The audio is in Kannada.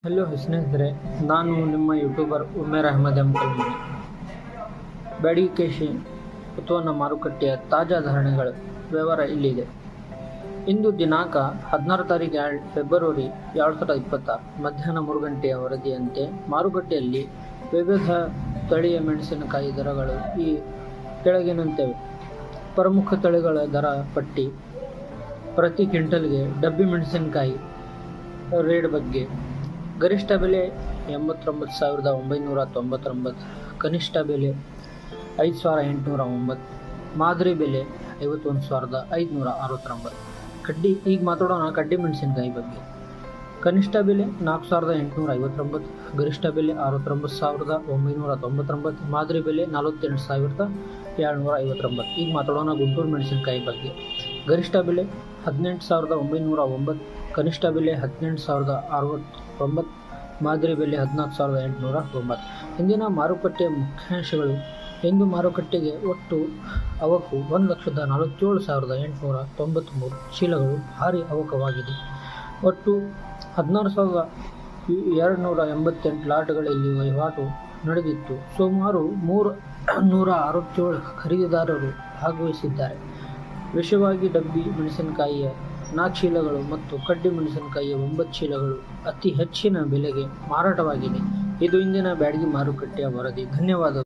ಹಲೋ ಸ್ನೇಹಿತರೆ, ನಾನು ನಿಮ್ಮ ಯೂಟ್ಯೂಬರ್ ಉಮೇರ್ ಅಹಮದ್ ಎಂಕಲ್ಮನಿ. ಬೇಡಿಕೆ ಉತ್ಪನ್ನ ಮಾರುಕಟ್ಟೆಯ ತಾಜಾ ಧಾರಣೆಗಳ ವಿವರ ಇಲ್ಲಿದೆ. ಇಂದು ದಿನಾಂಕ 16 ಫೆಬ್ರವರಿ 2026 ಮಧ್ಯಾಹ್ನ 3 ಗಂಟೆಯ ವರದಿಯಂತೆ ಮಾರುಕಟ್ಟೆಯಲ್ಲಿ ವಿವಿಧ ತಳಿಯ ಮೆಣಸಿನಕಾಯಿ ದರಗಳು ಈ ಕೆಳಗಿನಂತಿವೆ. ಪ್ರಮುಖ ತಳಿಗಳ ದರ ಪಟ್ಟಿ. ಪ್ರತಿ ಕ್ವಿಂಟಲ್ಗೆ ಡಬ್ಬಿ ಮೆಣಸಿನಕಾಯಿ ರೇಟ್ ಬಗ್ಗೆ: ಗರಿಷ್ಠ ಬೆಲೆ 89,999, ಕನಿಷ್ಠ ಬೆಲೆ 5,809, ಮಾದರಿ ಬೆಲೆ 51,569. ಈಗ ಮಾತಾಡೋಣ ಕಡ್ಡಿ ಮೆಣಸಿನಕಾಯಿ ಬಗ್ಗೆ. ಕನಿಷ್ಠ ಬೆಲೆ 4,859, ಗರಿಷ್ಠ ಬೆಲೆ 69,999, ಮಾದರಿ ಬೆಲೆ 48,759. ಈಗ ಮಾತಾಡೋಣ ಗುಂಟೂರು ಮೆಣಸಿನಕಾಯಿ ಬಗ್ಗೆ. ಗರಿಷ್ಠ ಬೆಲೆ 18,909, ಕನಿಷ್ಠ ಬೆಲೆ 18,069, ಮಾದರಿ ಬೆಲೆ 14,809. ಇಂದಿನ ಮಾರುಕಟ್ಟೆಯ ಮುಖ್ಯಾಂಶಗಳು: ಇಂದು ಮಾರುಕಟ್ಟೆಗೆ ಒಟ್ಟು ಅವಕು 1,47,893 ಚೀಲಗಳು ಭಾರೀ ಅವಕವಾಗಿದೆ. ಒಟ್ಟು 16,288 ಲಾಟ್ಗಳಲ್ಲಿ ವಹಿವಾಟು ನಡೆದಿತ್ತು. ಸುಮಾರು 367 ಖರೀದಿದಾರರು ಭಾಗವಹಿಸಿದ್ದಾರೆ. ವಿಶೇಷವಾಗಿ ಡಬ್ಬಿ ಮೆಣಸಿನಕಾಯಿಯ 4 ಚೀಲಗಳು ಮತ್ತು ಕಡ್ಡಿ ಮೆಣಸಿನಕಾಯಿಯ 9 ಚೀಲಗಳು ಅತಿ ಹೆಚ್ಚಿನ ಬೆಲೆಗೆ ಮಾರಾಟವಾಗಿದೆ. ಇದು ಇಂದಿನ ಬ್ಯಾಡಗಿ ಮಾರುಕಟ್ಟೆಯ ವರದಿ. ಧನ್ಯವಾದಗಳು.